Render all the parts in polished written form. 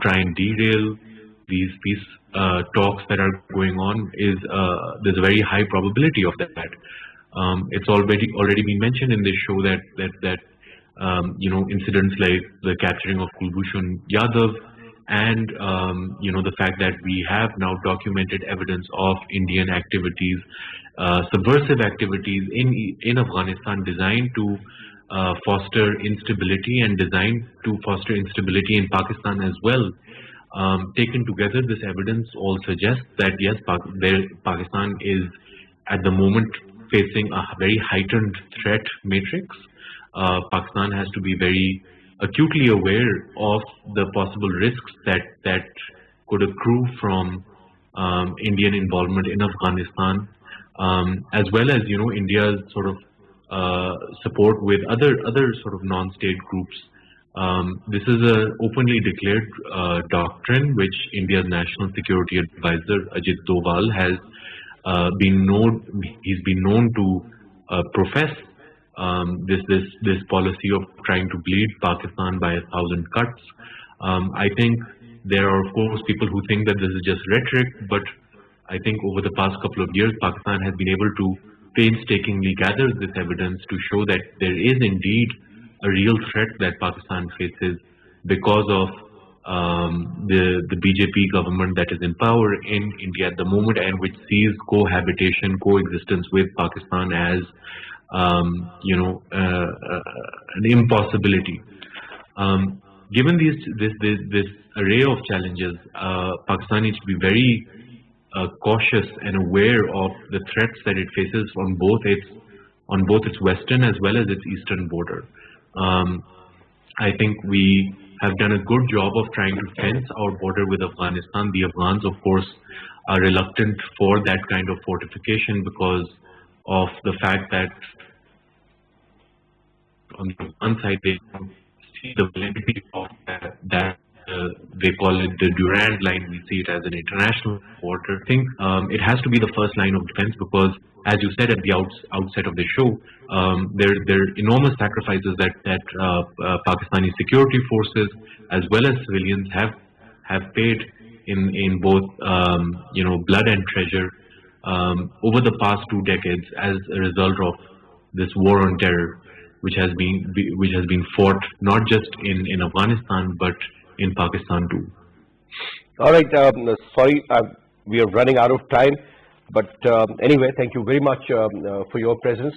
try and derail these peace talks that are going on, is there's a very high probability of that. It's already been mentioned in this show that incidents like the capturing of Kulbhushan Yadav, and the fact that we have now documented evidence of Indian activities, subversive activities in Afghanistan, designed to foster instability and designed to foster instability in Pakistan as well. Taken together, this evidence all suggests that yes, Pakistan is at the moment facing a very heightened threat matrix. Pakistan has to be very acutely aware of the possible risks that could accrue from Indian involvement in Afghanistan, as well as India's sort of support with other sort of non-state groups. This is a openly declared doctrine which India's National Security Advisor Ajit Doval has been known to profess. This policy of trying to bleed Pakistan by 1,000 cuts. I think there are of course people who think that this is just rhetoric, but I think over the past couple of years, Pakistan has been able to painstakingly gather this evidence to show that there is indeed a real threat that Pakistan faces because of the BJP government that is in power in India at the moment, and which sees coexistence with Pakistan as an impossibility. Given this array of challenges, Pakistan needs to be very cautious and aware of the threats that it faces on both its western as well as its eastern border. I think we have done a good job of trying to fence our border with Afghanistan. The Afghans, of course, are reluctant for that kind of fortification because of the fact that on the one side they see the validity of that they call it the Durand line. We see it as an international border. I think it has to be the first line of defense because, as you said at the outset of the show, there are enormous sacrifices that Pakistani security forces as well as civilians have paid in both blood and treasure over the past 2 decades as a result of this war on terror, which has been fought not just in Afghanistan but in Pakistan too. All right, sorry, we are running out of time, but anyway, thank you very much for your presence,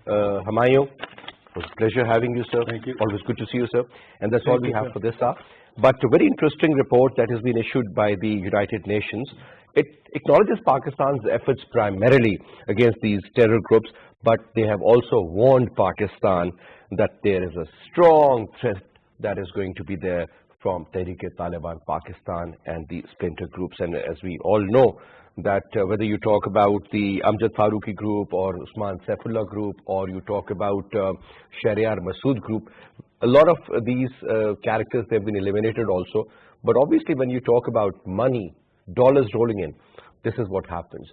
Humayun. It was a pleasure having you, sir. Thank you. Always good to see you, sir. And that's all we have for this hour. But a very interesting report that has been issued by the United Nations. It acknowledges Pakistan's efforts primarily against these terror groups, but they have also warned Pakistan that there is a strong threat that is going to be there from Tehreek-e-Taliban Pakistan and the splinter groups. And as we all know, that whether you talk about the Amjad Farooqi group or Usman Saifullah group, or you talk about Shahryar Masood group, a lot of these characters, they've been eliminated also. But obviously when you talk about money, dollars rolling in, this is what happens.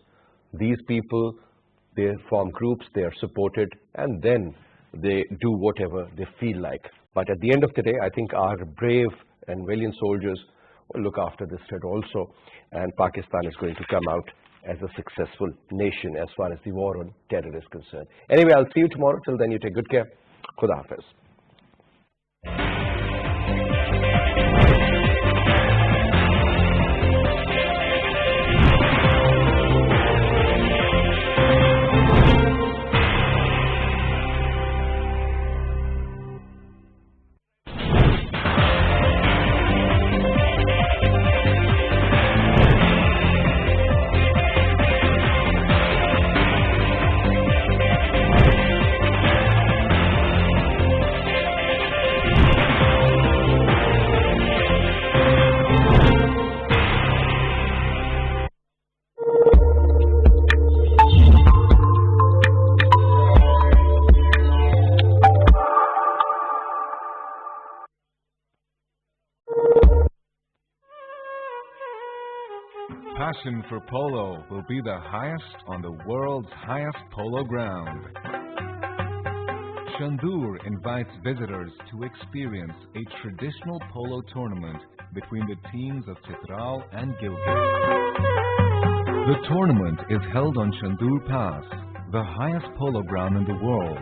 These people, they form groups, they are supported, and then they do whatever they feel like. But at the end of the day, I think our brave and valiant soldiers will look after this threat also, and Pakistan is going to come out as a successful nation as far as the war on terror is concerned. Anyway, I'll see you tomorrow. Till then, you take good care. Khuda Hafiz. Passion for polo will be the highest on the world's highest polo ground. Chandur invites visitors to experience a traditional polo tournament between the teams of Chitral and Gilgit. The tournament is held on Chandur Pass, the highest polo ground in the world,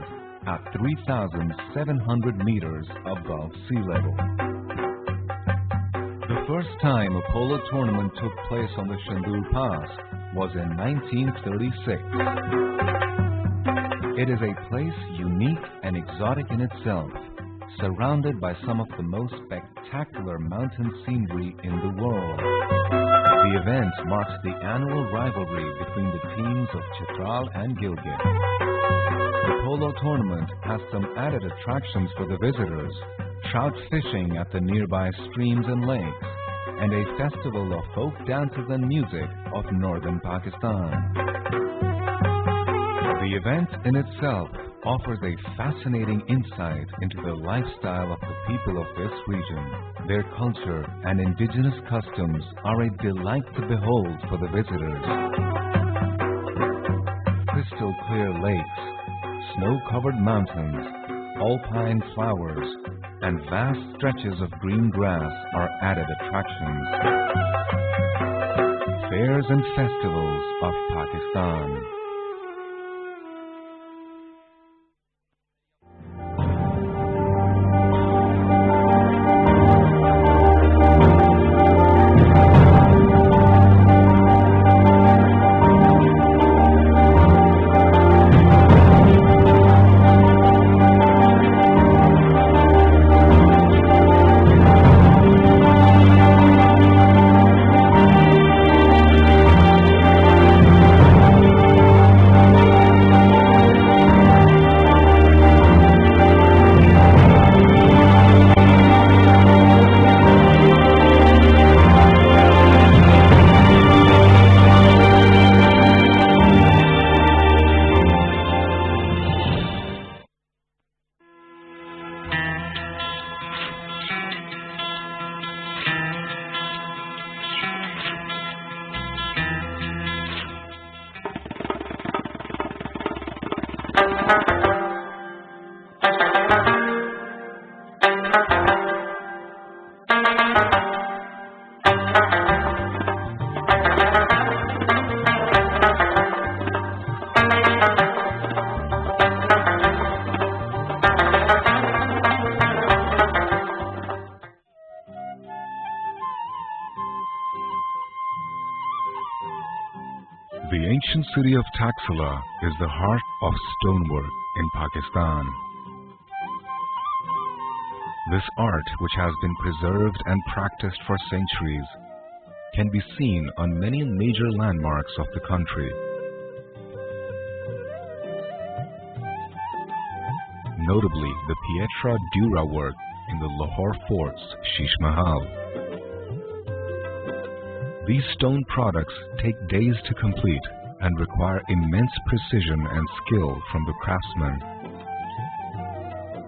at 3,700 meters above sea level. The first time a polo tournament took place on the Chandur Pass was in 1936. It is a place unique and exotic in itself, surrounded by some of the most spectacular mountain scenery in the world. The event marks the annual rivalry between the teams of Chitral and Gilgit. The polo tournament has some added attractions for the visitors: trout fishing at the nearby streams and lakes, and a festival of folk dances and music of northern Pakistan. The event in itself offers a fascinating insight into the lifestyle of the people of this region. Their culture and indigenous customs are a delight to behold for the visitors. Crystal clear lakes, snow-covered mountains, alpine flowers, and vast stretches of green grass are added attractions. Fairs and festivals of Pakistan. The ancient city of Taxila is the heart of stonework in Pakistan. This art, which has been preserved and practiced for centuries, can be seen on many major landmarks of the country. Notably, the Pietra Dura work in the Lahore Fort's Sheesh Mahal. These stone products take days to complete and require immense precision and skill from the craftsmen.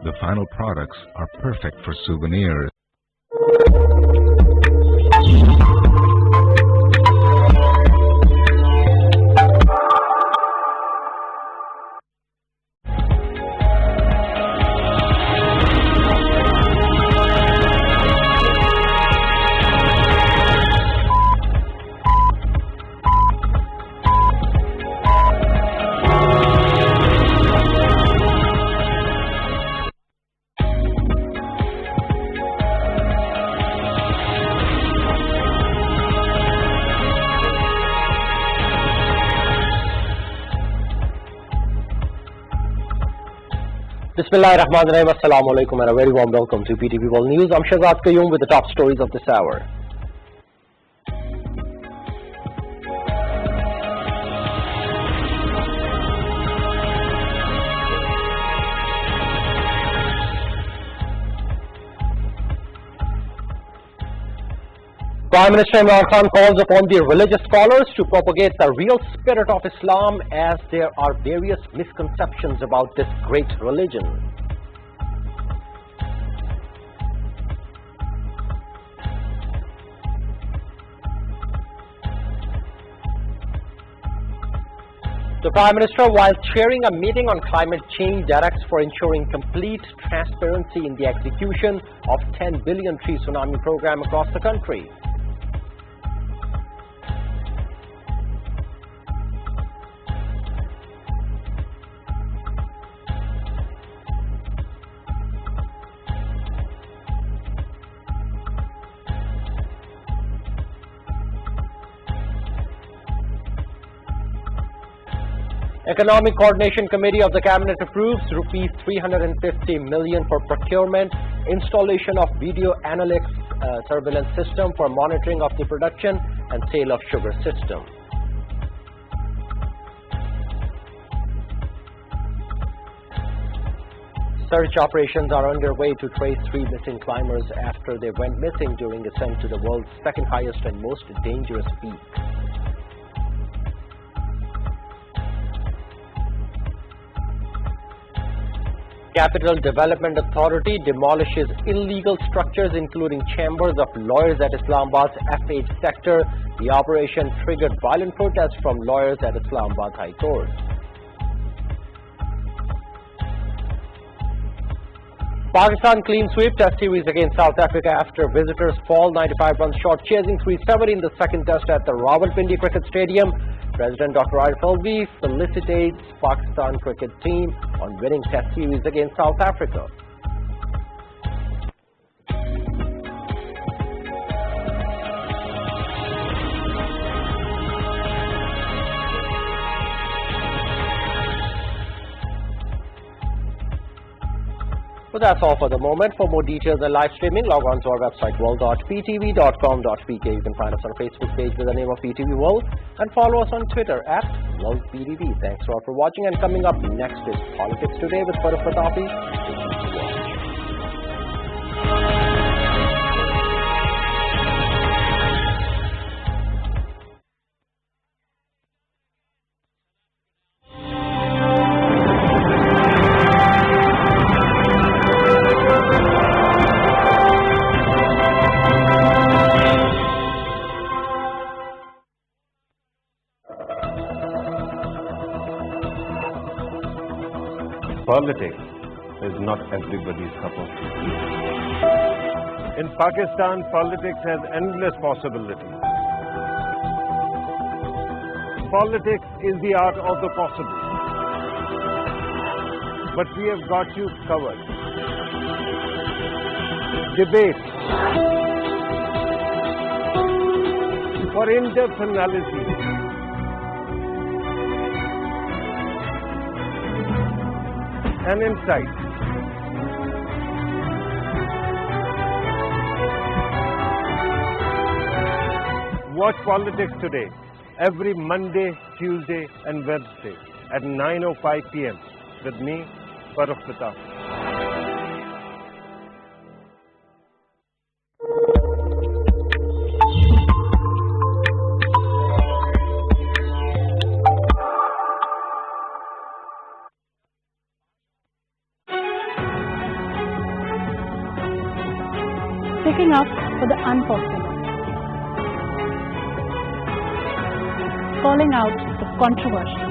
The final products are perfect for souvenirs. Bismillahirrahmanirrahim. Assalamu alaikum and a very warm welcome to PTV World News. I'm Shahzad Qayyum with the top stories of this hour. Prime Minister Imran Khan calls upon the religious scholars to propagate the real spirit of Islam, as there are various misconceptions about this great religion. The Prime Minister, while chairing a meeting on climate change, directs for ensuring complete transparency in the execution of 10 billion tree tsunami program across the country. Economic Coordination Committee of the Cabinet approves rupees 350 million for procurement, installation of video analytics surveillance system for monitoring of the production and sale of sugar system. Search operations are underway to trace 3 missing climbers after they went missing during ascent to the world's second highest and most dangerous peak. Capital Development Authority demolishes illegal structures including chambers of lawyers at Islamabad's F8 sector. The operation triggered violent protests from lawyers at Islamabad High Court. Pakistan clean sweep Test series against South Africa after visitors fall 95 runs short, chasing 370 in the second Test at the Rawalpindi Cricket Stadium. President Dr. Arif Alvi felicitates Pakistan cricket team on winning Test series against South Africa. Well, that's all for the moment. For more details and live streaming, log on to our website world.ptv.com.pk. You can find us on our Facebook page with the name of PTV World and follow us on Twitter at WorldPTV. Thanks a lot for watching, and coming up next is Politics Today with Farrukh Pitafi. Politics is not everybody's cup of tea. In Pakistan, politics has endless possibilities. Politics is the art of the possible. But we have got you covered. Debate for in-depth analysis. And insight. Watch Politics Today every Monday, Tuesday and Wednesday at 9:05 p.m. with me, Farrukh Pitafi. Sticking up for the unpopular, calling out the controversial,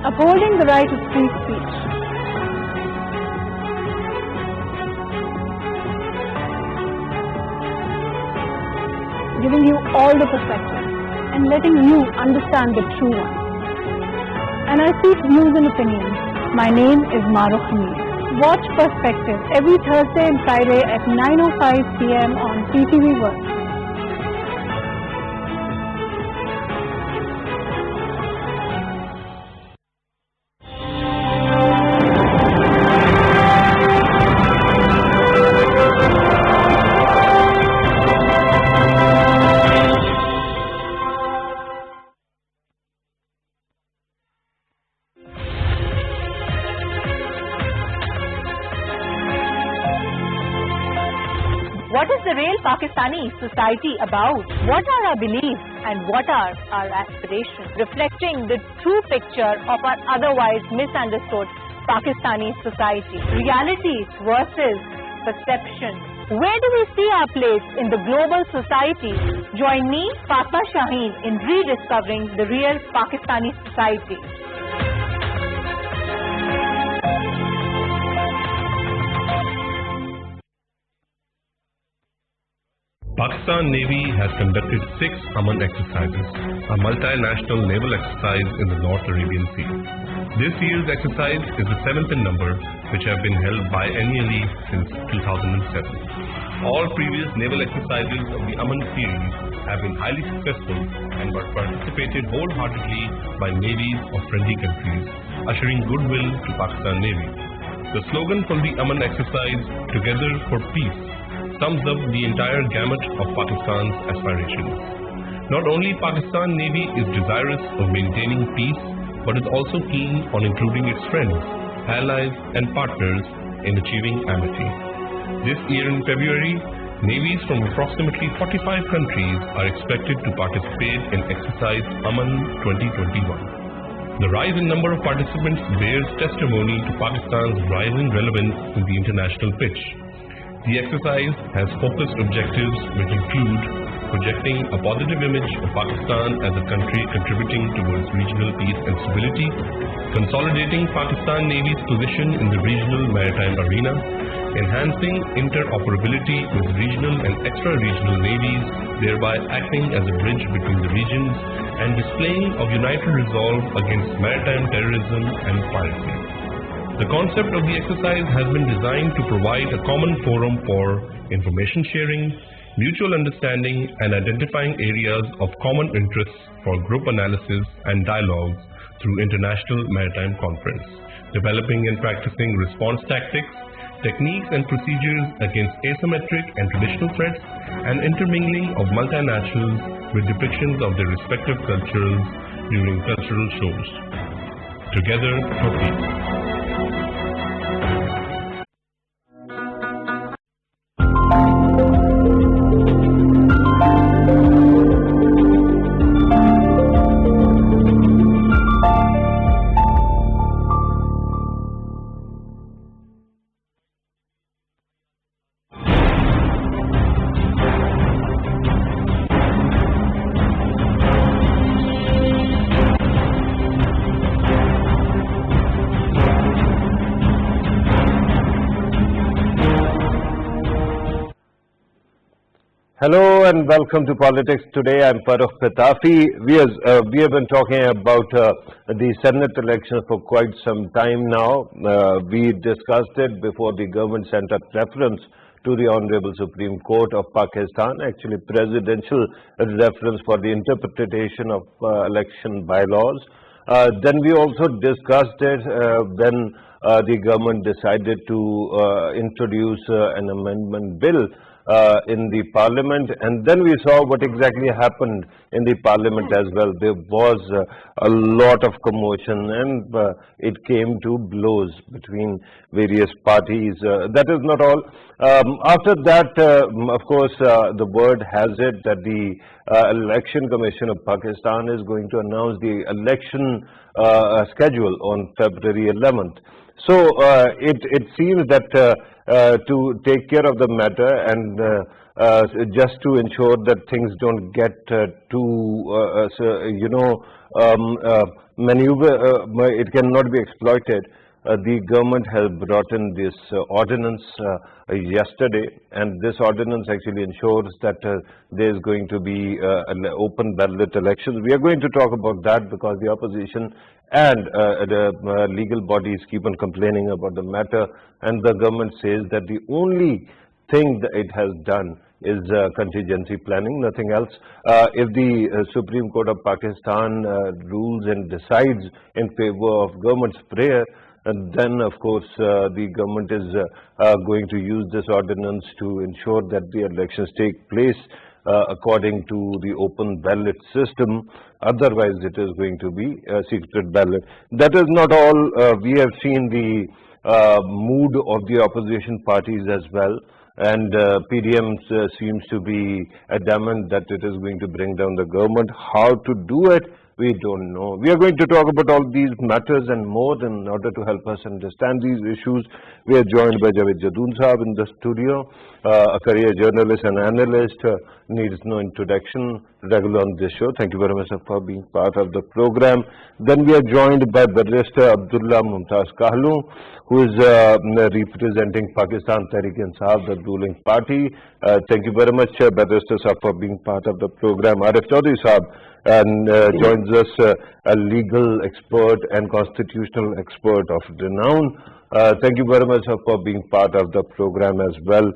upholding the right of free speech, giving you all the perspectives and letting you understand the true one. And I seek views and opinions. My name is Farrukh. Watch Perspective every Thursday and Friday at 9:05 p.m. on PTV World. What is the real Pakistani society about? What are our beliefs and what are our aspirations? Reflecting the true picture of our otherwise misunderstood Pakistani society. Reality versus perception. Where do we see our place in the global society? Join me, Fatma Shaheen, in rediscovering the real Pakistani society. Pakistan Navy has conducted 6 Aman exercises, a multinational naval exercise in the North Arabian Sea. This year's exercise is the 7th in number, which have been held biennially since 2007. All previous naval exercises of the Aman series have been highly successful and were participated wholeheartedly by navies of friendly countries, ushering goodwill to Pakistan Navy. The slogan for the Aman exercise, "Together for Peace," sums up the entire gamut of Pakistan's aspirations. Not only Pakistan Navy is desirous of maintaining peace, but is also keen on including its friends, allies and partners in achieving amity. This year in February, navies from approximately 45 countries are expected to participate in exercise Aman 2021. The rise in number of participants bears testimony to Pakistan's rising relevance in the international pitch. The exercise has focused objectives which include projecting a positive image of Pakistan as a country contributing towards regional peace and stability, consolidating Pakistan Navy's position in the regional maritime arena, enhancing interoperability with regional and extra-regional navies, thereby acting as a bridge between the regions, and displaying of united resolve against maritime terrorism and piracy. The concept of the exercise has been designed to provide a common forum for information sharing, mutual understanding, and identifying areas of common interests for group analysis and dialogues through International Maritime Conference, developing and practicing response tactics, techniques and procedures against asymmetric and traditional threats, and intermingling of multinationals with depictions of their respective cultures during cultural shows. Together for Peace. Hello and welcome to Politics Today. I'm Farrukh Pitafi. We have been talking about the Senate elections for quite some time now. We discussed it before the government sent a reference to the Honorable Supreme Court of Pakistan, actually presidential reference for the interpretation of election bylaws. Then we also discussed it when the government decided to introduce an amendment bill in the parliament, and then we saw what exactly happened in the parliament as well. There was a lot of commotion and it came to blows between various parties. That is not all. After that, of course, the word has it that the Election Commission of Pakistan is going to announce the election schedule on February 11th. So it seems that to take care of the matter and just to ensure that things don't get it cannot be exploited. The government has brought in this ordinance yesterday, and this ordinance actually ensures that there is going to be an open ballot elections. We are going to talk about that because the opposition and the legal bodies keep on complaining about the matter, and the government says that the only thing that it has done is contingency planning, nothing else. If the Supreme Court of Pakistan rules and decides in favor of government's prayer, and then of course the government is going to use this ordinance to ensure that the elections take place according to the open ballot system. Otherwise it is going to be a secret ballot. That is not all. We have seen the mood of the opposition parties as well, and PDM seems to be adamant that it is going to bring down the government. How to do it? we don't know. We are going to talk about all these matters and more. In order to help us understand these issues, we are joined by Javed Jadoon Saab in the studio, a career journalist and analyst, needs no introduction, regular on this show. Thank you very much, sir, for being part of the program. Then we are joined by Barrister Abdullah Mumtaz Kahlu, who is representing Pakistan Tehreek-e-Insaf, the ruling party. Thank you very much, Barrister Saab, for being part of the program. Arif Chaudhry Saab and joins us, a legal expert and constitutional expert of renown. Thank you very much, sir, for being part of the program as well.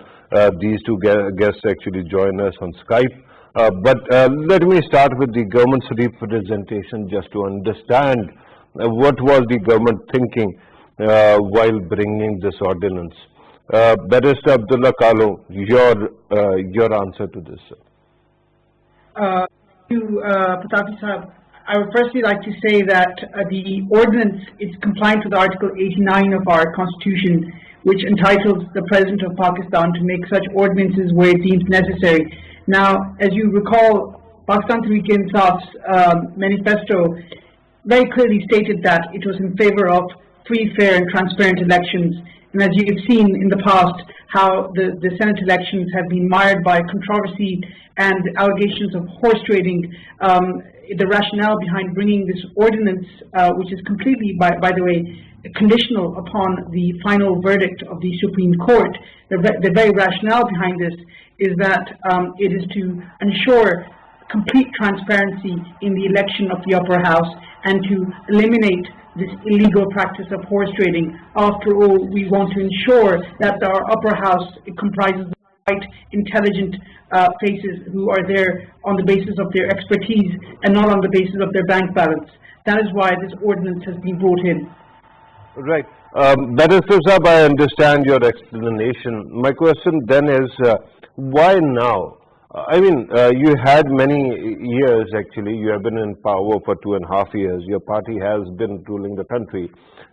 These two guests actually join us on Skype. But let me start with the government's representation just to understand what was the government thinking while bringing this ordinance. Barrister Abdullah Kahlu, your answer to this, sir. Pitafi Sahab, I would firstly like to say that the ordinance is compliant with Article 89 of our Constitution, which entitles the President of Pakistan to make such ordinances where it deems necessary. Now, as you recall, Pakistan Tehreek-e-Insaf's manifesto very clearly stated that it was in favor of free, fair and transparent elections. And as you've seen in the past, how the Senate elections have been mired by controversy and allegations of horse trading. The rationale behind bringing this ordinance, which is completely, by the way, conditional upon the final verdict of the Supreme Court, the very rationale behind this is that it is to ensure complete transparency in the election of the upper house and to eliminate this illegal practice of horse trading. After all, we want to ensure that our upper house comprises the right, intelligent faces who are there on the basis of their expertise and not on the basis of their bank balance. That is why this ordinance has been brought in. Right. Barrister Saab, I understand your explanation. My question then is, why now? I mean, you had many years actually, you have been in power for 2.5 years, your party has been ruling the country,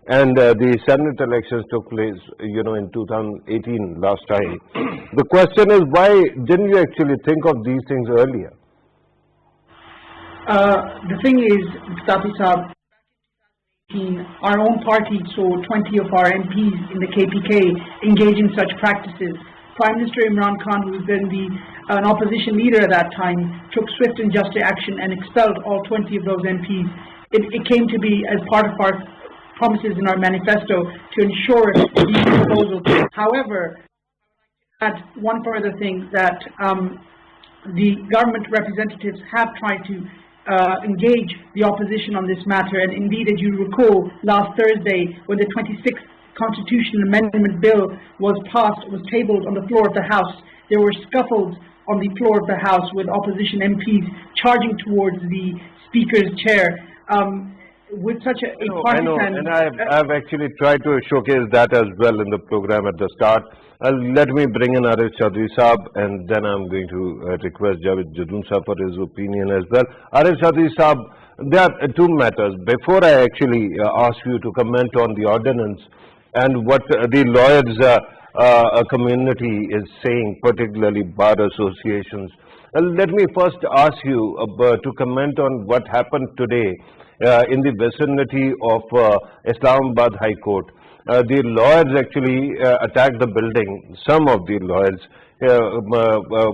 and the Senate elections took place, you know, in 2018 last time. The question is, why didn't you actually think of these things earlier? The thing is, Pitafi Sahab, our own party saw 20 of our MPs in the KPK engage in such practices. Prime Minister Imran Khan, who was then an opposition leader at that time, took swift and just action and expelled all 20 of those MPs. It came to be as part of our promises in our manifesto to ensure these proposals. However, add one further thing, that the government representatives have tried to engage the opposition on this matter, and indeed, as you recall, last Thursday, when the 26th Constitutional Amendment Bill was tabled on the floor of the House, there were scuffles on the floor of the House with opposition MPs charging towards the Speaker's chair. With such a partisan... I know, and I've actually tried to showcase that as well in the program at the start. Let me bring in Arif Chaudhry Saab, and then I'm going to request Javed Jadoon Saab for his opinion as well. Arif Chaudhry Saab, there are two matters. Before I actually ask you to comment on the ordinance and what the lawyers community is saying, particularly bar associations, let me first ask you to comment on what happened today in the vicinity of Islamabad High Court. The lawyers actually attacked the building, some of the lawyers.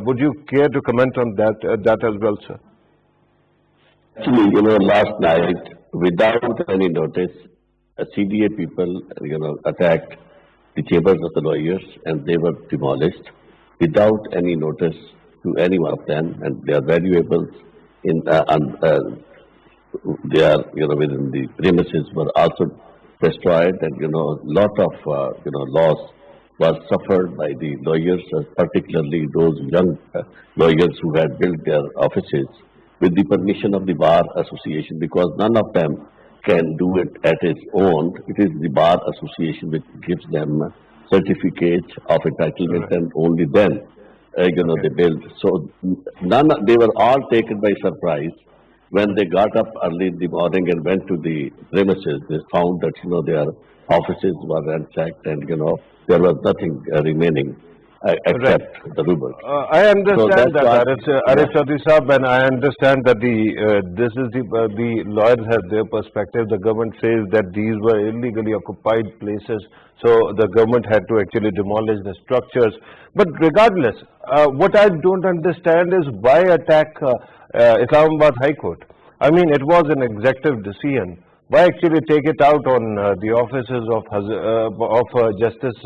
Would you care to comment on that as well, sir? Actually, last night, without any notice, CDA people, attacked the chambers of the lawyers, and they were demolished without any notice to any one of them, and their valuables they are, within the premises were also destroyed, and lot of loss was suffered by the lawyers, particularly those young lawyers who had built their offices with the permission of the bar association, because none of them can do it at its own. It is the bar association which gives them certificate of entitlement, and only then they build. So they were all taken by surprise. When they got up early in the morning and went to the premises, they found that their offices were ransacked, and there was nothing remaining. accept the rubric. I understand So that, that's Arif Chaudhry Sahab, and I understand that this is the lawyers have their perspective. The government says that these were illegally occupied places, so the government had to actually demolish the structures. But regardless, what I don't understand is why attack Islamabad High Court. I mean, it was an executive decision. Why actually take it out on the offices of Justice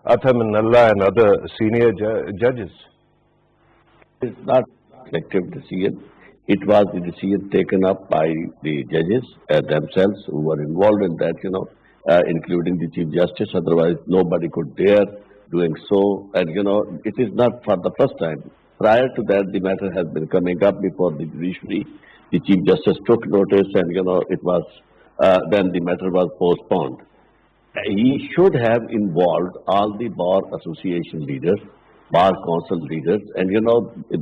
Athar Minallah and other senior judges? It's not collective decision. It was the decision taken up by the judges themselves who were involved in that, including the Chief Justice. Otherwise, nobody could dare doing so. And, it is not for the first time. Prior to that, the matter has been coming up before the judiciary. The Chief Justice took notice and, it was, then the matter was postponed. He should have involved all the Bar Association leaders, Bar Council leaders, and,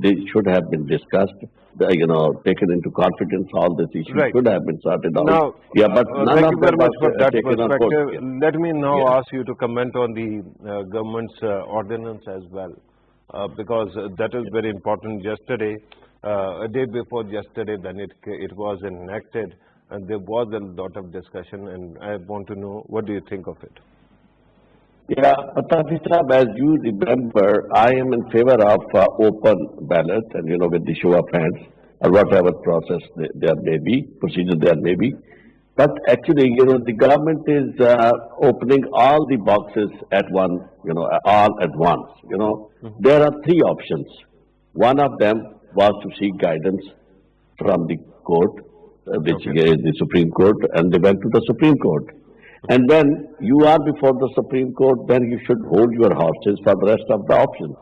they should have been discussed, taken into confidence. All this issue should have been sorted out. Now, but none thank of you very them much for was that taken on board. perspective. Let me now ask you to comment on the government's ordinance as well, because that is very important. Yesterday, a day before yesterday, then it was enacted, and there was a lot of discussion, and I want to know, what do you think of it? Yeah, Pitafi Sahab, as you remember, I am in favor of open ballot and, with the show of hands or whatever process there may be, procedure there may be. But actually, the government is opening all the boxes at one, all at once, There are three options. One of them was to seek guidance from the court, which is the Supreme Court, and they went to the Supreme Court. And when you are before the Supreme Court, then you should hold your horses for the rest of the options.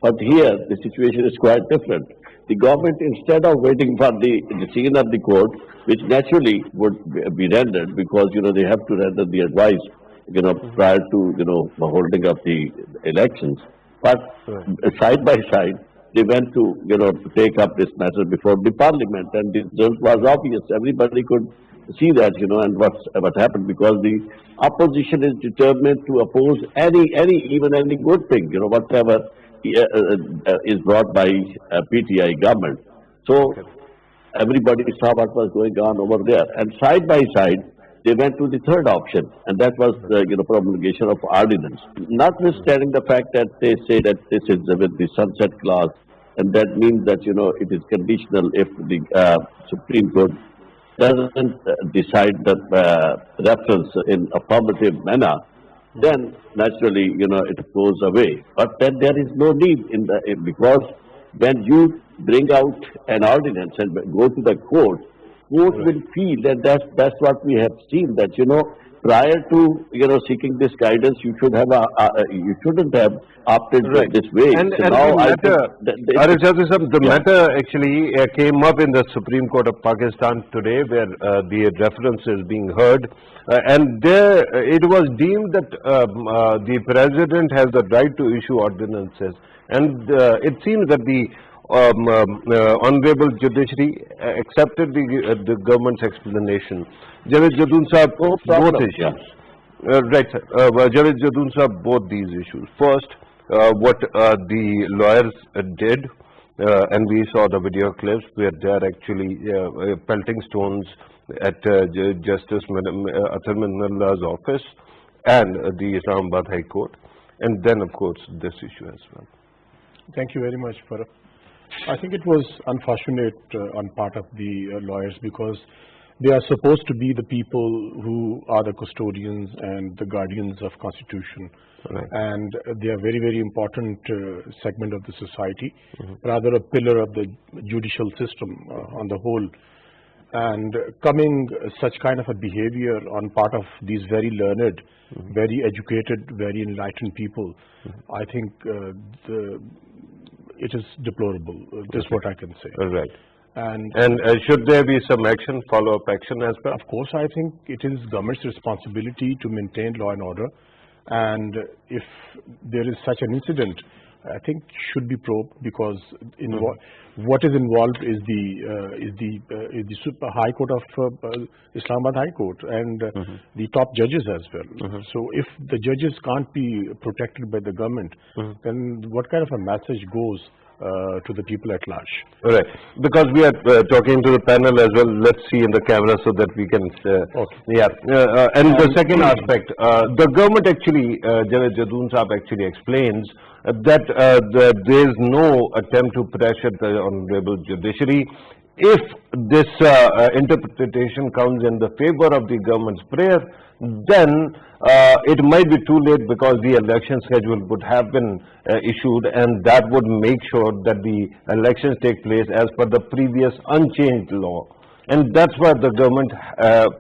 But here, the situation is quite different. The government, instead of waiting for the decision of the court, which naturally would be rendered because, they have to render the advice, prior to, holding of the elections. But side by side, they went to, take up this matter before the parliament, and the result was obvious. Everybody could see that, and what happened, because the opposition is determined to oppose even any good thing, whatever is brought by PTI government. So everybody saw what was going on over there, and side by side they went to the third option, and that was the promulgation of ordinance. Notwithstanding the fact that they say that this is with the sunset clause, and that means that it is conditional if the Supreme Court doesn't decide the reference in affirmative manner, then naturally, it goes away. But then there is no need because when you bring out an ordinance and go to the court will feel that that's what we have seen, that, prior to, seeking this guidance, you should have you shouldn't have opted this way. And so now the matter actually came up in the Supreme Court of Pakistan today, where the reference is being heard, and there it was deemed that the president has the right to issue ordinances, and it seems that the honorable judiciary accepted the government's explanation. Javed Jadoon Sahab, both issues. Right, sir. Javed Jadoon Sahab, both these issues. First, what the lawyers did, and we saw the video clips where they are actually pelting stones at Justice Athar Minallah's office and the Islamabad High Court, and then, of course, this issue as well. Thank you very much, Farrukh. I think it was unfortunate on part of the lawyers, because they are supposed to be the people who are the custodians and the guardians of Constitution. And they are very, very important segment of the society, rather a pillar of the judicial system on the whole. And coming such kind of a behavior on part of these very learned, very educated, very enlightened people, I think it is deplorable. That's what I can say. Right. And should there be some action, follow-up action as well? Of course, I think it is government's responsibility to maintain law and order. And if there is such an incident, I think should be probed, because what is involved is the Super High Court of Islamabad High Court and the top judges as well. So if the judges can't be protected by the government, then what kind of a message goes to the people at large? All right, because we are talking to the panel as well. Let's see in the camera so that we can. And the second aspect, the government actually, Javed Jadoon Saab actually explains that there is no attempt to pressure the honorable judiciary. If this interpretation comes in the favor of the government's prayer, then it might be too late, because the election schedule would have been issued, and that would make sure that the elections take place as per the previous unchanged law. And that's why the government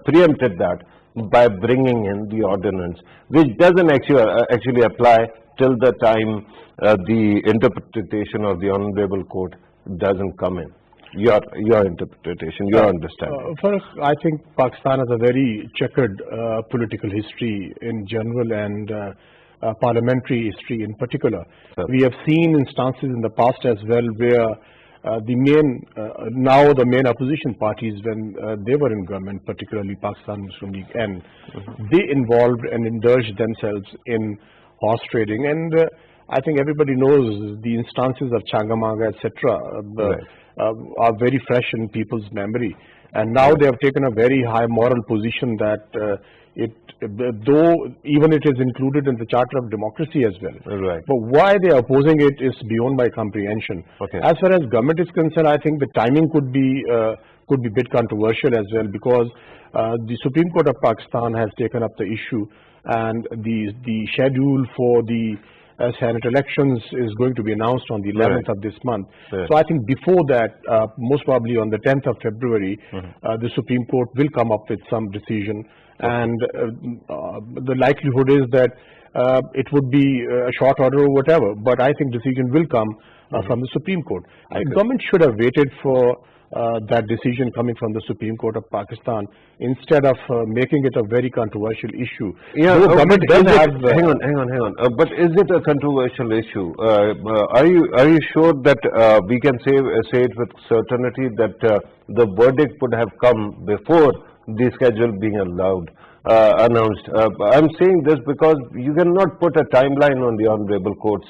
preempted that by bringing in the ordinance, which doesn't actually apply till the time the interpretation of the Honorable Court doesn't come in. Your interpretation, your understanding. First, I think Pakistan has a very checkered political history in general, and parliamentary history in particular. We have seen instances in the past as well where now the main opposition parties, when they were in government, particularly Pakistan Muslim League, and they involved and indulged themselves in horse trading. And I think everybody knows the instances of Changamanga, etc. Are very fresh in people's memory, and now they have taken a very high moral position that though even it is included in the Charter of Democracy as well. But why they are opposing it is beyond my comprehension. As far as government is concerned, I think the timing could be a bit controversial as well, because the Supreme Court of Pakistan has taken up the issue, and the schedule for the Senate elections is going to be announced on the 11th of this month. So I think before that, most probably on the 10th of February, the Supreme Court will come up with some decision, and the likelihood is that it would be a short order or whatever, but I think decision will come from the Supreme Court. Government should have waited for that decision coming from the Supreme Court of Pakistan instead of making it a very controversial issue. Yeah, hang on. But is it a controversial issue? Are you sure that we can say it with certainty that the verdict would have come before the schedule being announced? I'm saying this because you cannot put a timeline on the Honorable Court's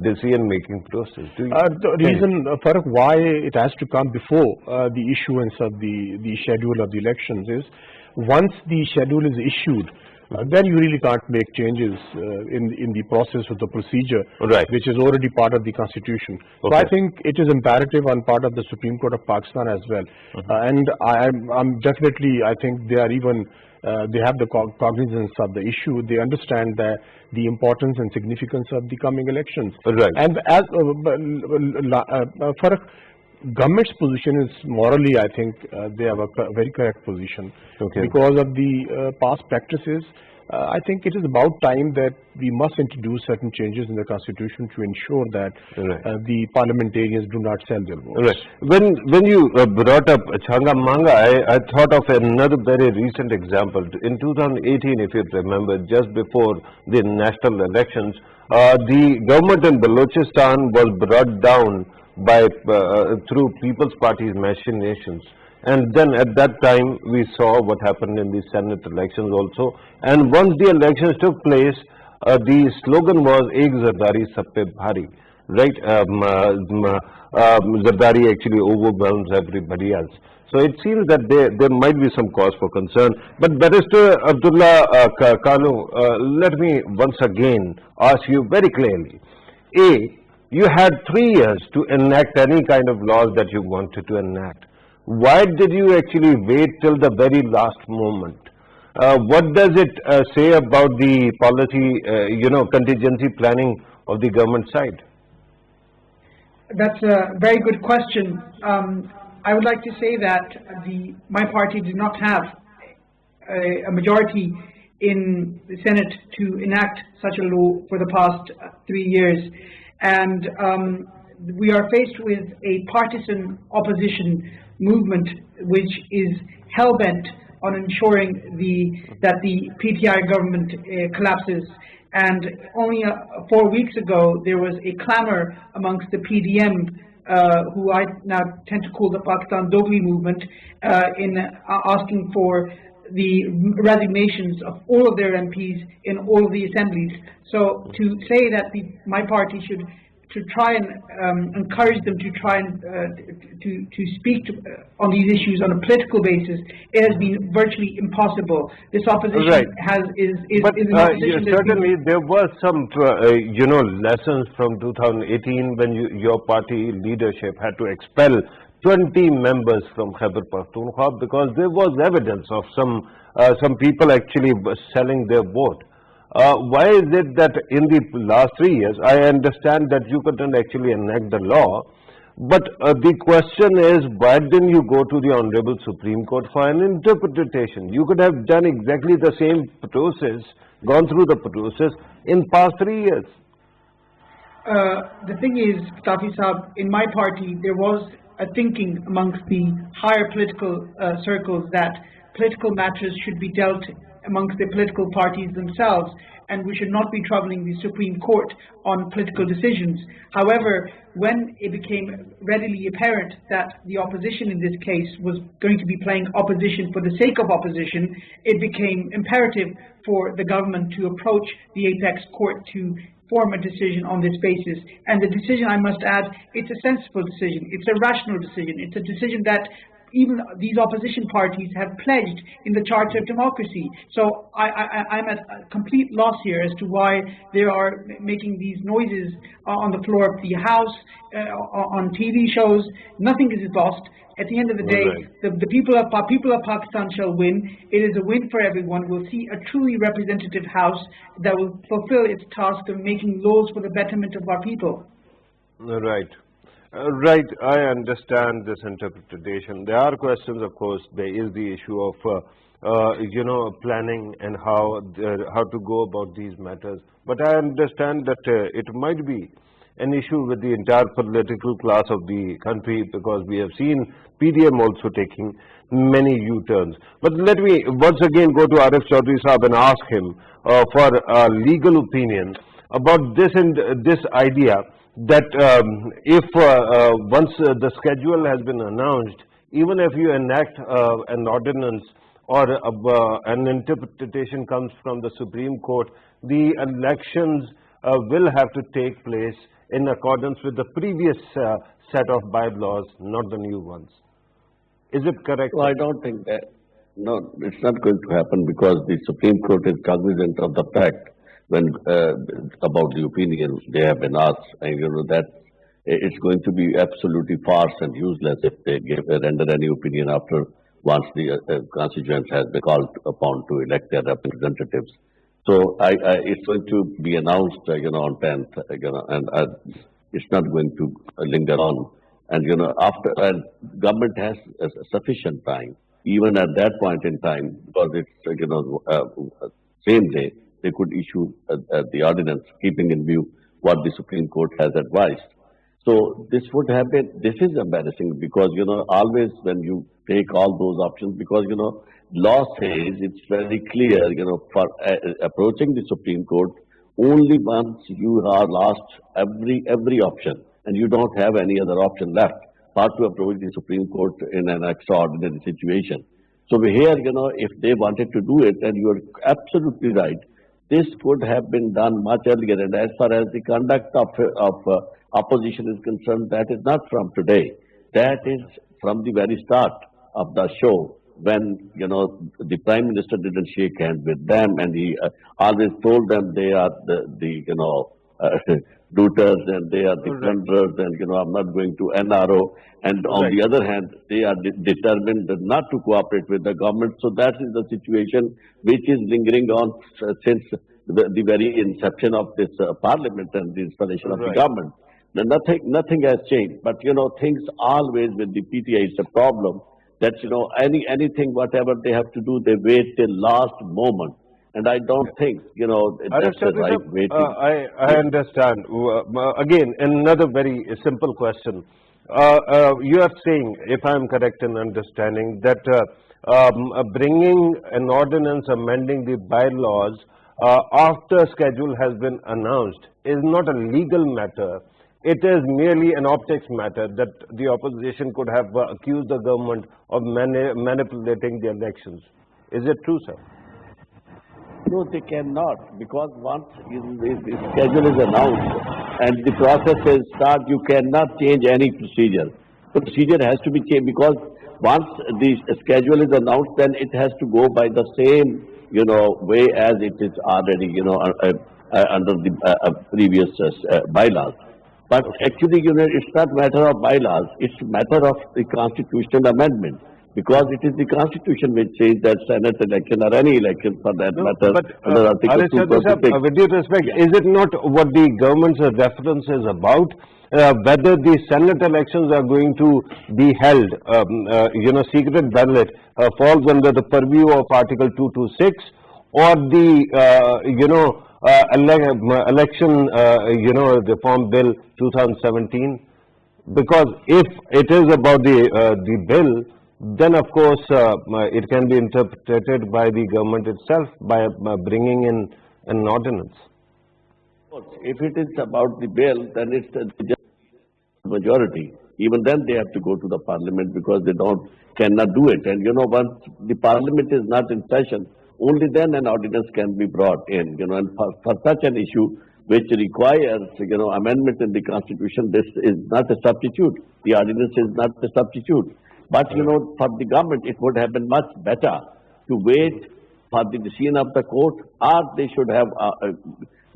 decision-making process. The reason, Farrukh, why it has to come before the issuance of the schedule of the elections is, once the schedule is issued, then you really can't make changes in the process of the procedure, which is already part of the Constitution. So I think it is imperative on part of the Supreme Court of Pakistan as well. And I'm definitely, I think they are even they have the cognizance of the issue. They understand the importance and significance of the coming elections. And as for government's position is morally, I think they have a very correct position. Because of the past practices, I think it is about time that we must introduce certain changes in the Constitution to ensure that the parliamentarians do not sell their votes. When you brought up Changamanga, I thought of another very recent example. In 2018, if you remember, just before the national elections, the government in Balochistan was brought down by through People's Party's machinations. And then at that time, we saw what happened in the Senate elections also. And once the elections took place, the slogan was "Ek Zardari Sab Pe Bhari," right? Zardari actually overwhelms everybody else. So it seems that there might be some cause for concern. But Barrister Abdullah Kanu, let me once again ask you very clearly. You had 3 years to enact any kind of laws that you wanted to enact. Why did you actually wait till the very last moment? What does it say about the policy, contingency planning of the government side? That's a very good question. I would like to say that my party did not have a majority in the Senate to enact such a law for the past 3 years. And we are faced with a partisan opposition movement which is hell-bent on ensuring that the PTI government collapses. And only 4 weeks ago, there was a clamor amongst the PDM, who I now tend to call the Pakistan Dogli movement, in asking for the resignations of all of their MPs in all of the assemblies. So to say that my party should try and encourage them to try and to speak on these issues on a political basis, it has been virtually impossible. This opposition is an opposition. Certainly, there were some lessons from 2018 when your party leadership had to expel 20 members from Khyber Pakhtunkhwa because there was evidence of some people actually selling their vote. Why is it that in the last 3 years, I understand that you couldn't actually enact the law, but the question is, why didn't you go to the Honorable Supreme Court for an interpretation? You could have done exactly the same process, gone through the process in past 3 years. The thing is, Pitafi Sahab, in my party, there was a thinking amongst the higher political circles that political matters should be dealt amongst the political parties themselves, and we should not be troubling the Supreme Court on political decisions. However, when it became readily apparent that the opposition in this case was going to be playing opposition for the sake of opposition, it became imperative for the government to approach the apex court to form a decision on this basis. And the decision, I must add, it's a sensible decision, it's a rational decision, it's a decision that even these opposition parties have pledged in the Charter of Democracy. So I'm at a complete loss here as to why they are making these noises on the floor of the House, on TV shows. Nothing is lost. At the end of the day, the people of Pakistan shall win. It is a win for everyone. We'll see a truly representative House that will fulfill its task of making laws for the betterment of our people. Right. Right, I understand this interpretation. There are questions, of course. There is the issue of, planning and how to go about these matters. But I understand that it might be an issue with the entire political class of the country because we have seen PDM also taking many U-turns. But let me once again go to Arif Chaudhry Sahab and ask him for a legal opinion about this idea that if once the schedule has been announced, even if you enact an ordinance or an interpretation comes from the Supreme Court, the elections will have to take place in accordance with the previous set of bylaws, not the new ones. Is it correct? Well, I don't think that. No, it's not going to happen because the Supreme Court is cognizant of the fact when about the opinion they have been asked, and that it's going to be absolutely farce and useless if they render any opinion after once the constituents has been called upon to elect their representatives. So it's going to be announced, on 10th, and it's not going to linger on. And after government has sufficient time, even at that point in time, because it's same day. They could issue the ordinance keeping in view what the Supreme Court has advised. So this would have been, this is embarrassing because, always when you take all those options, because, law says it's very clear, for approaching the Supreme Court, only once you are lost every option and you don't have any other option left, but to approach the Supreme Court in an extraordinary situation. So here, if they wanted to do it, and you are absolutely right, this could have been done much earlier. And as far as the conduct of opposition is concerned, that is not from today. That is from the very start of the show when, the Prime Minister didn't shake hands with them and he always told them they are the looters and they are the plunderers and, I'm not going to NRO. And on the other hand, they are determined not to cooperate with the government. So that is the situation which is lingering on since the very inception of this parliament and the installation of the government. Nothing has changed. But, things always with the PTI is a problem that, anything, whatever they have to do, they wait till last moment. And I don't think, that's the right way to... I understand. Again, another very simple question. You are saying, if I am correct in understanding, that bringing an ordinance amending the bylaws after schedule has been announced is not a legal matter. It is merely an optics matter that the opposition could have accused the government of manipulating the elections. Is it true, sir? No, they cannot, because once the schedule is announced and the process is start, you cannot change any procedure. The procedure has to be changed because once the schedule is announced, then it has to go by the same, way as it is already, under the previous bylaws. But actually, it's not matter of bylaws, it's matter of the constitutional amendment. Because it is the Constitution which says that Senate election or any election for that matter under Article 226. With due respect, is it not what the government's reference is about? Whether the Senate elections are going to be held, secret ballot falls under the purview of Article 226 or the, election, the Reform Bill 2017? Because if it is about the bill, then of course it can be interpreted by the government itself by bringing in an ordinance. If it is about the bill, then it's just majority. Even then they have to go to the parliament because they cannot do it. And once the parliament is not in session, only then an ordinance can be brought in. And for such an issue which requires amendment in the Constitution, this is not a substitute. The ordinance is not a substitute. But, for the government, it would have been much better to wait for the decision of the court, or they should have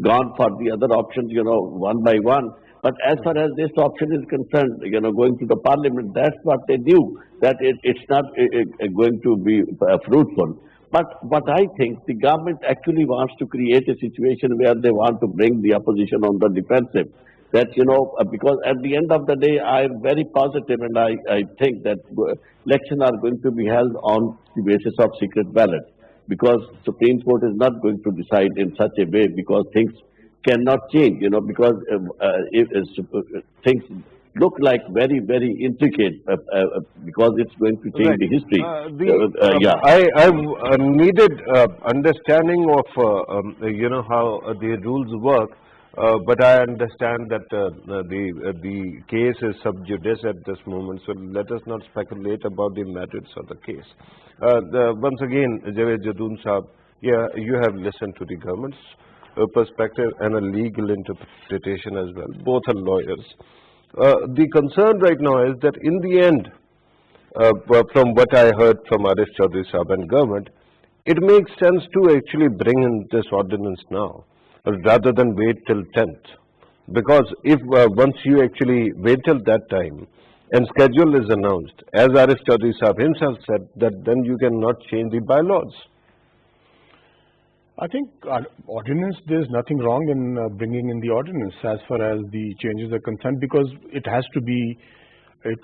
gone for the other options, one by one. But as far as this option is concerned, going to the parliament, that's what they knew, that it's not going to be fruitful. But what I think, the government actually wants to create a situation where they want to bring the opposition on the defensive. That, because at the end of the day, I am very positive and I think that elections are going to be held on the basis of secret ballot. Because Supreme Court is not going to decide in such a way because things cannot change, because things look like very, very intricate because it's going to change the history. I needed understanding of, how the rules work. But I understand that the case is sub judice at this moment, so let us not speculate about the merits of the case. Once again, Javed Jadoon Saab, you have listened to the government's perspective and a legal interpretation as well. Both are lawyers. The concern right now is that in the end, from what I heard from Arif Chaudhry Saab and government, it makes sense to actually bring in this ordinance now, rather than wait till 10th. Because if once you actually wait till that time and schedule is announced, as Arif Chaudhry Saab himself said, that then you cannot change the bylaws. I think ordinance, there's nothing wrong in bringing in the ordinance as far as the changes are concerned, because it has to be a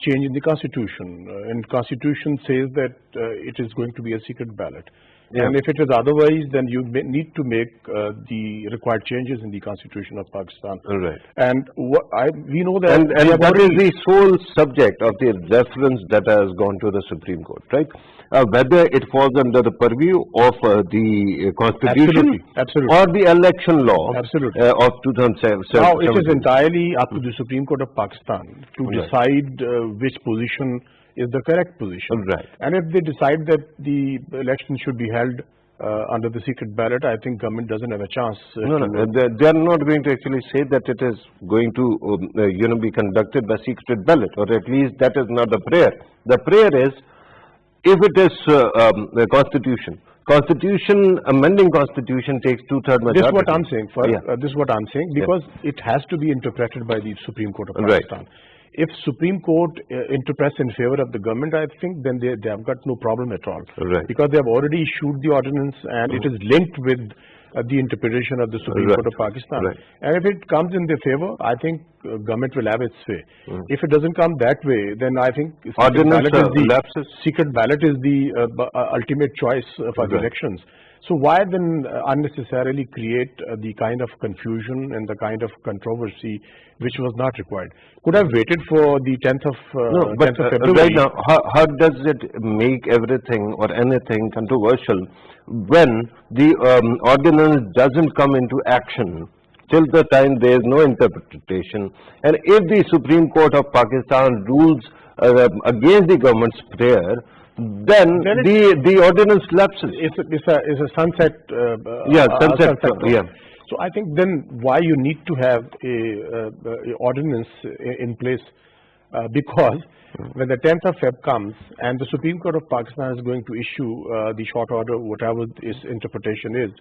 change in the Constitution. And Constitution says that it is going to be a secret ballot. Yeah. And if it is otherwise, then you need to make the required changes in the Constitution of Pakistan. Right. And we know that... And that is the sole subject of the reference that has gone to the Supreme Court, right? Whether it falls under the purview of the Constitution Absolutely. or the election law of 2007. Now, it is entirely up to the Supreme Court of Pakistan to decide which position is the correct position. Right. And if they decide that the election should be held under the secret ballot, I think government doesn't have a chance. They are not going to actually say that it is going to be conducted by secret ballot, or at least that is not the prayer. The prayer is, if it is the Constitution, amending Constitution takes 2/3 majority. This is what I'm saying, this is what I'm saying, because it has to be interpreted by the Supreme Court of Pakistan. Right. If Supreme Court interprets in favor of the government, I think then they have got no problem at all. Right. Because they have already issued the ordinance and it is linked with the interpretation of the Supreme Court of Pakistan. Right. And if it comes in their favor, I think government will have its way. If it doesn't come that way, then I think secret ballot is the ultimate choice for the elections. So why then unnecessarily create the kind of confusion and the kind of controversy which was not required? Could have waited for the 10th of, no, but 10th of February. right now, how does it make everything or anything controversial when the ordinance doesn't come into action till the time there is no interpretation? And if the Supreme Court of Pakistan rules against the government's prayer, then the ordinance lapses. It's a sunset. Sunset. Yeah. So I think then why you need to have a ordinance in place, because when the 10th of Feb comes and the Supreme Court of Pakistan is going to issue the short order, whatever its interpretation is,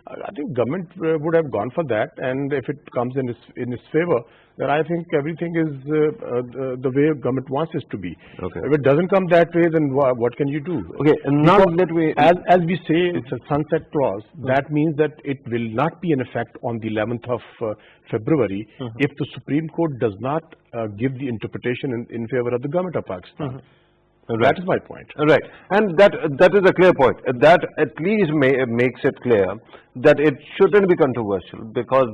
I think government would have gone for that, and if it comes in its favor, then I think everything is the way government wants it to be. Okay. If it doesn't come that way, then what can you do? Okay, and now let me... As we say, it's a sunset clause. That means that it will not be in effect on the 11th of February if the Supreme Court does not give the interpretation in favor of the government of Pakistan. Right. That is my point. Right, and that is a clear point. That at least makes it clear that it shouldn't be controversial, because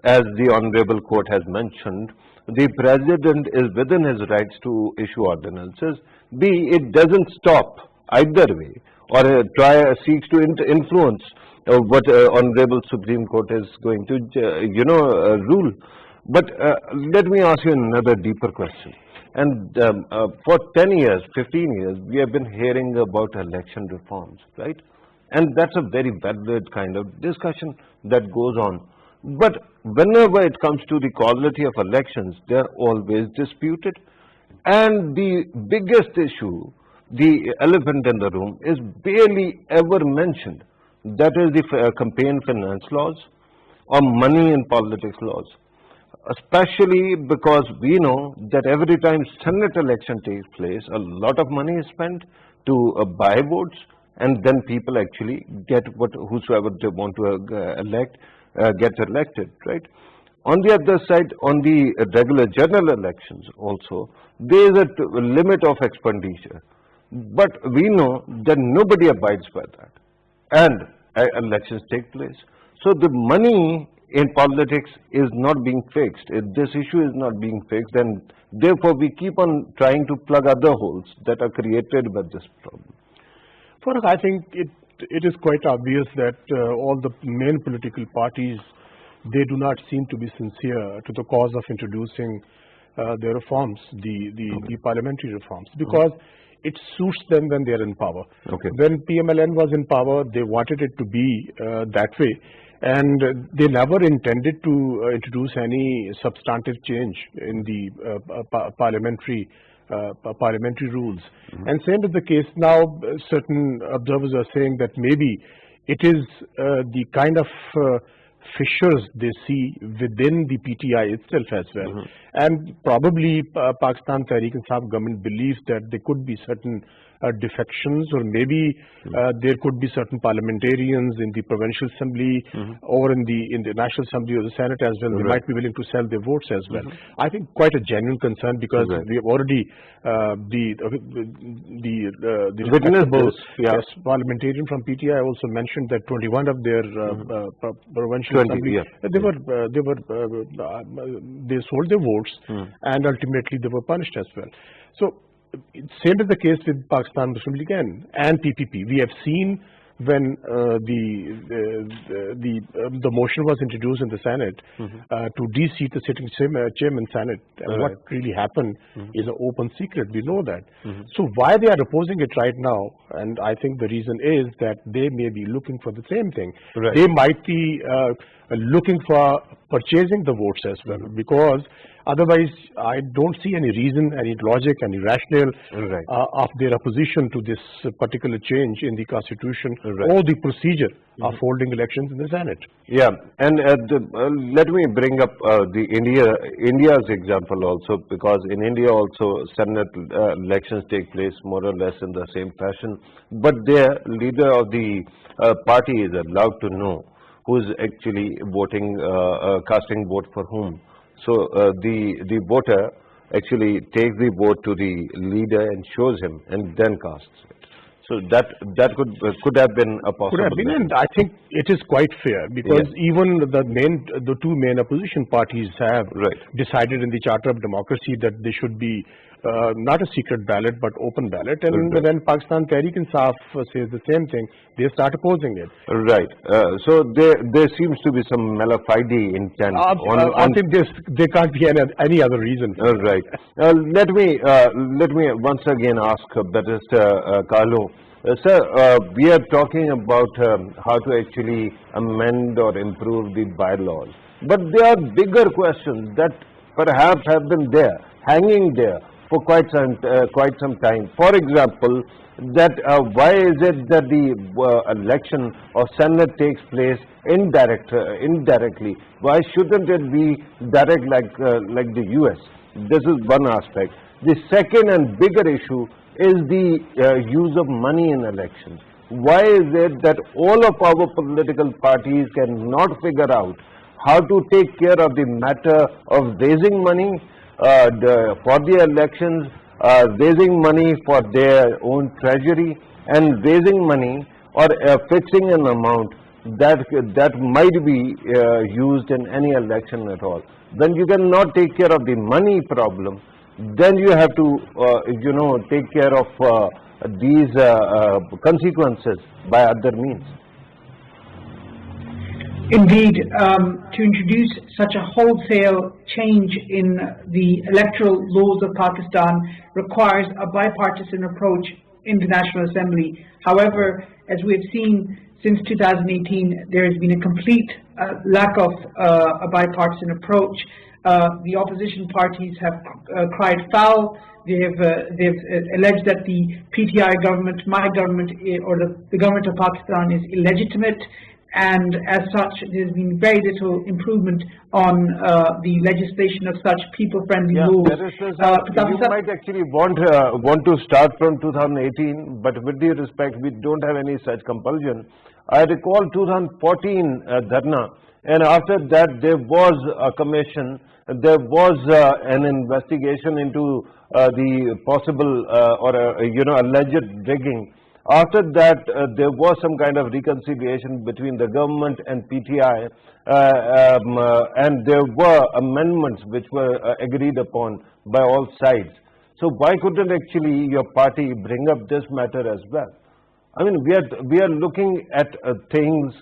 as the Honorable Court has mentioned, the President is within his rights to issue ordinances. B, it doesn't stop either way or seeks to influence what Honorable Supreme Court is going to rule. But let me ask you another deeper question. And for 10 years, 15 years, we have been hearing about election reforms, right? And that's a very valid kind of discussion that goes on. But whenever it comes to the quality of elections, they are always disputed. And the biggest issue, the elephant in the room, is barely ever mentioned. That is the campaign finance laws or money in politics laws. Especially because we know that every time Senate election takes place, a lot of money is spent to buy votes, and then people actually get whosoever they want to elect gets elected, right? On the other side, on the regular general elections also, there is a limit of expenditure. But we know that nobody abides by that, and elections take place. So the money in politics is not being fixed. If this issue is not being fixed, then therefore we keep on trying to plug other holes that are created by this problem. Farrukh, I think it is quite obvious that all the main political parties, they do not seem to be sincere to the cause of introducing their reforms, the parliamentary reforms, because it suits them when they are in power. Okay. When PMLN was in power, they wanted it to be that way. And they never intended to introduce any substantive change in the parliamentary rules. And same is the case now. Certain observers are saying that maybe it is the kind of fissures they see within the PTI itself as well. And probably Pakistan Tehreek-e-Insaf government believes that there could be certain defections, or maybe there could be certain parliamentarians in the provincial assembly or in the national assembly or the senate as well. They might be willing to sell their votes as well. I think quite a genuine concern, because we have already the respectable parliamentarian from PTI also mentioned that 21 of their provincial assembly they sold their votes and ultimately they were punished as well. So same is the case with Pakistan Muslim League and PPP. We have seen when the motion was introduced in the Senate to de-seat the sitting chairman Senate, and what really happened is an open secret. We know that. So why they are opposing it right now, and I think the reason is that they may be looking for the same thing. They might be looking for purchasing the votes as well, because otherwise I don't see any reason, any logic, any rationale of their opposition to this particular change in the constitution or the procedure of holding elections in the Senate. Yeah, and let me bring up the India's example also, because in India also Senate elections take place more or less in the same fashion, but their leader of the party is allowed to know who is actually voting, casting vote for whom. So the voter actually takes the vote to the leader and shows him, and then casts it. So that could have been a possible. Could have been, and I think it is quite fair because even the two main opposition parties have decided in the Charter of Democracy that they should be not a secret ballot but open ballot, and when Pakistan Tehreek-e-Insaf says the same thing, they start opposing it. Right. So there seems to be some malafide intent. I think there can't be any other reason. Right. Let me once again ask Barrister Kalu. Sir, we are talking about how to actually amend or improve the bylaws, but there are bigger questions that perhaps have been there, hanging there for quite some time. For example, that why is it that the election of Senate takes place indirectly? Why shouldn't it be direct like the US? This is one aspect. The second and bigger issue is the use of money in elections. Why is it that all of our political parties cannot figure out how to take care of the matter of raising money for the elections, raising money for their own treasury, and raising money or fixing an amount that might be used in any election at all? When you cannot take care of the money problem, then you have to take care of these consequences by other means. Indeed, to introduce such a wholesale change in the electoral laws of Pakistan requires a bipartisan approach in the National Assembly. However, as we have seen since 2018, there has been a complete lack of a bipartisan approach. The opposition parties have cried foul. They've alleged that the PTI government, my government, or the government of Pakistan is illegitimate, and as such there's been very little improvement on the legislation of such people-friendly laws. You might actually want to start from 2018, but with due respect, we don't have any such compulsion. I recall 2014 Dharna, and after that there was a commission, there was an investigation into the possible alleged rigging. After that, there was some kind of reconciliation between the government and PTI, and there were amendments which were agreed upon by all sides. So why couldn't actually your party bring up this matter as well? I mean, we are looking at things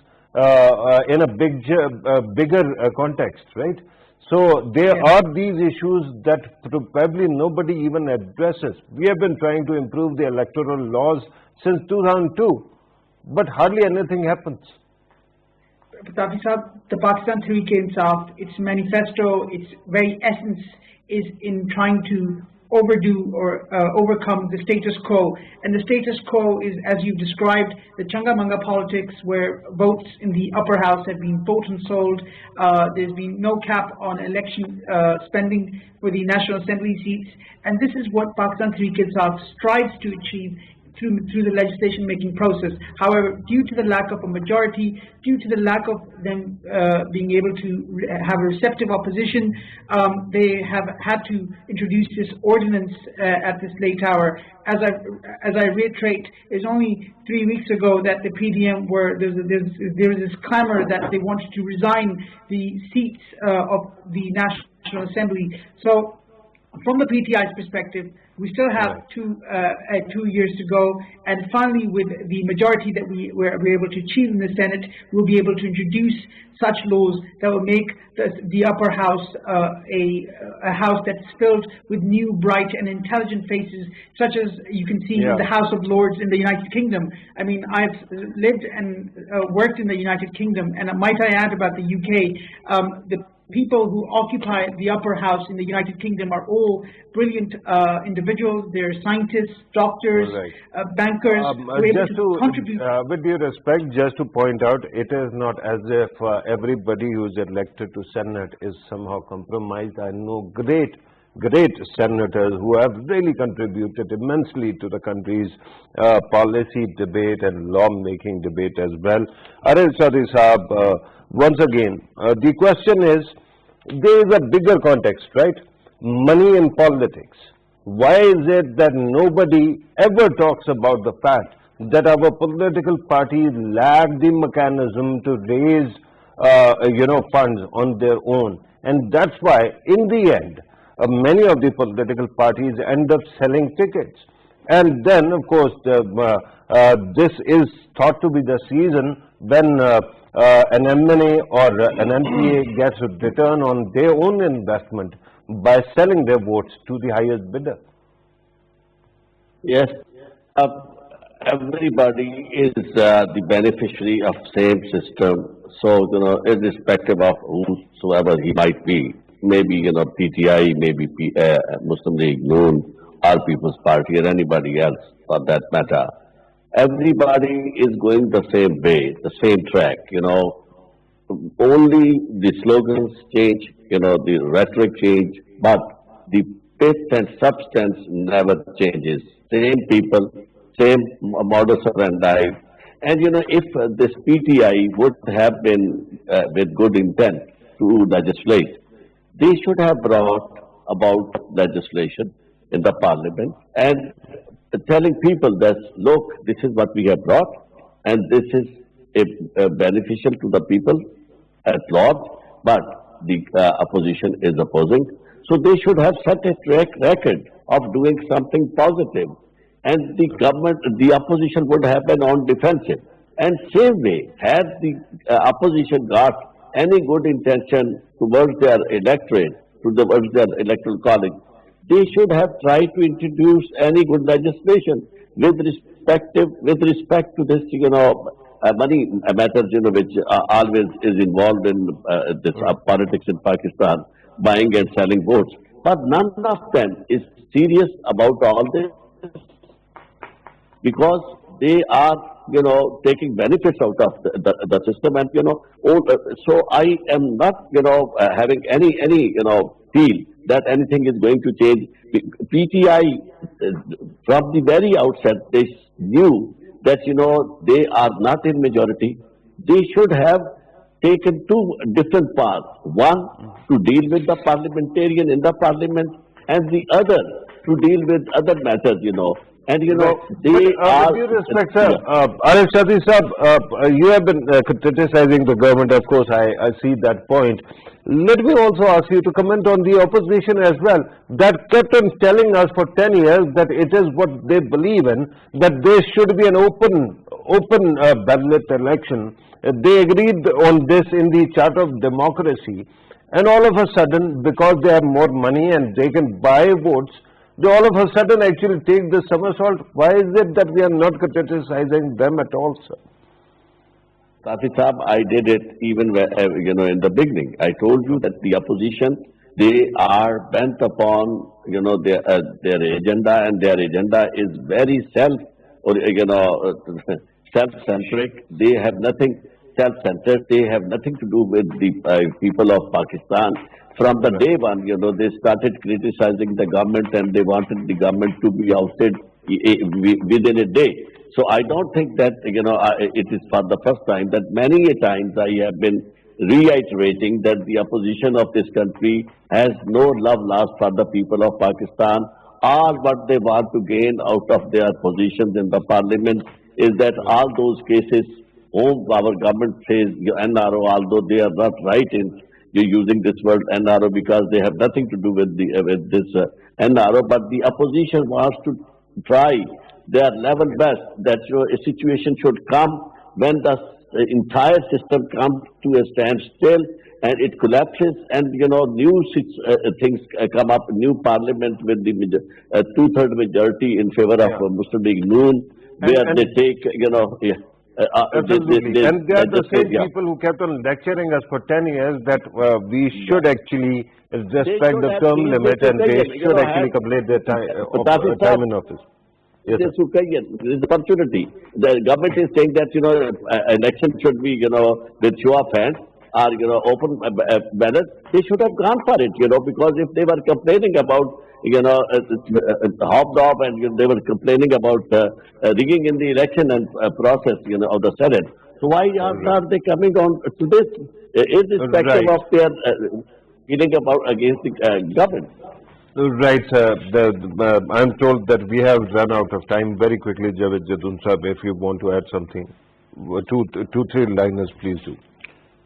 in a bigger context, right? So there are these issues that probably nobody even addresses. We have been trying to improve the electoral laws since 2002, but hardly anything happens. Pitafi Sahab, the Pakistan Tehreek-e-Insaf, its manifesto, its very essence is in trying to overdo or overcome the status quo. And the status quo is, as you've described, the changa-manga politics where votes in the upper house have been bought and sold. There's been no cap on election spending for the National Assembly seats. And this is what Pakistan Tehreek-e-Insaf strives to achieve through the legislation making process. However, due to the lack of a majority, due to the lack of them being able to have a receptive opposition, they have had to introduce this ordinance at this late hour. As I reiterate, it's only 3 weeks ago that the PDM there was this clamor that they wanted to resign the seats of the National Assembly. So from the PTI's perspective, we still have 2 years to go, and finally with the majority that we're able to achieve in the Senate, we'll be able to introduce such laws that will make the upper house a house that's filled with new, bright and intelligent faces, such as you can see in the House of Lords in the United Kingdom. I mean, I've lived and worked in the United Kingdom, and might I add about the UK, the people who occupy the upper house in the United Kingdom are all brilliant individuals. They're scientists, doctors, bankers, who are able to contribute. With due respect, just to point out, it is not as if everybody who is elected to Senate is somehow compromised. I know great senators who have really contributed immensely to the country's policy debate and law-making debate as well. Aril Chaudhry Sahab, once again, the question is, there is a bigger context, right? Money in politics. Why is it that nobody ever talks about the fact that our political parties lack the mechanism to raise, funds on their own. And that's why, in the end, many of the political parties end up selling tickets. And then, of course, this is thought to be the season when an MNA or an MPA gets a return on their own investment by selling their votes to the highest bidder. Yes, everybody is the beneficiary of same system. So, irrespective of whosoever he might be, maybe, PTI, maybe Muslim League, Noon, or People's Party, or anybody else for that matter, everybody is going the same way, the same track, Only the slogans change, the rhetoric change, but the pith and substance never changes. Same people, same modus operandi. And, if this PTI would have been with good intent to legislate, they should have brought about legislation in the parliament and telling people that, look, this is what we have brought and this is beneficial to the people at large, but the opposition is opposing. So they should have set a track record of doing something positive. And the government, the opposition would have been on defensive. And same way, had the opposition got any good intention towards their electorate, towards their electoral college, they should have tried to introduce any good legislation with respect to this, money matters, which always is involved in this politics in Pakistan, buying and selling votes. But none of them is serious about all this, because they are, taking benefits out of the system, and so I am not, having any, feel that anything is going to change. PTI, from the very outset, they knew that, they are not in majority. They should have taken two different paths. One, to deal with the parliamentarian in the parliament, and the other, to deal with other matters, And, they are... With due respect, sir, Arif Shadi sir, you have been criticizing the government, of course, I see that point. Let me also ask you to comment on the opposition as well, that kept on telling us for 10 years that it is what they believe in, that there should be an open ballot election. They agreed on this in the Charter of Democracy, and all of a sudden, because they have more money and they can buy votes, they all of a sudden actually take the somersault. Why is it that we are not criticizing them at all, sir? Pitafi Sahab, I did it even, in the beginning. I told you that the opposition, they are bent upon, their agenda, and their agenda is very self-centric. They have nothing self-centered. They have nothing to do with the people of Pakistan. From the day one, they started criticizing the government, and they wanted the government to be ousted within a day. So I don't think that, it is for the first time that many a times I have been reiterating that the opposition of this country has no love lost for the people of Pakistan. All what they want to gain out of their positions in the parliament is that all those cases, our government says NRO, although they are not right in using this word NRO because they have nothing to do with this NRO, but the opposition wants to try their level best that a situation should come when the entire system comes to a standstill and it collapses, and new things come up, new parliament with the two-third majority in favor of Muslim League Noon, where they take, Absolutely. And they are the same people who kept on lecturing us for 10 years that we should actually respect the term limit, and they should actually complete their time in office. Yes, there is opportunity. The government is saying that, election should be, with show of hands or, open ballot. They should have gone for it, because if they were complaining about, hobnob, and they were complaining about rigging in the election and process, of the Senate. So why are they coming on to this, irrespective of their feeling about against the government? Right, sir. I'm told that we have run out of time. Very quickly, Javed Jadun Sahab, if you want to add something. Two, three liners, please do.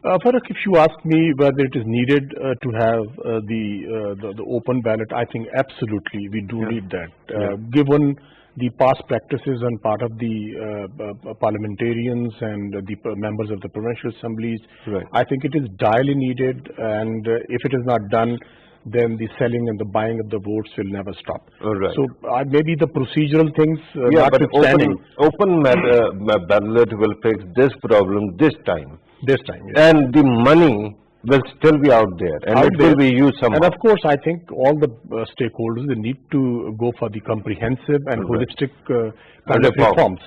Farrukh, if you ask me whether it is needed to have the open ballot, I think absolutely we do need that. Given the past practices on part of the parliamentarians and the members of the provincial assemblies, I think it is direly needed, and if it is not done, then the selling and the buying of the votes will never stop. So maybe the procedural things, but open ballot will fix this problem this time. And the money will still be out there, and it will be used somehow. And of course, I think all the stakeholders, they need to go for the comprehensive and holistic kind of reforms.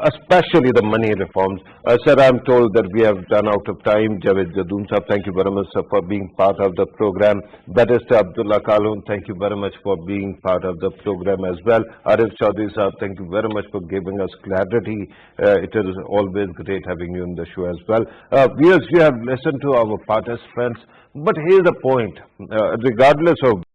Especially the money reforms. Sir, I'm told that we have run out of time. Javed Jadun Sahab, thank you very much, sir, for being part of the program. Barrister Abdullah Kalun, thank you very much for being part of the program as well. Arif Chaudhry Sahab, thank you very much for giving us clarity. It is always great having you on the show as well. Viewers, you have listened to our participants, but here's the point. Regardless of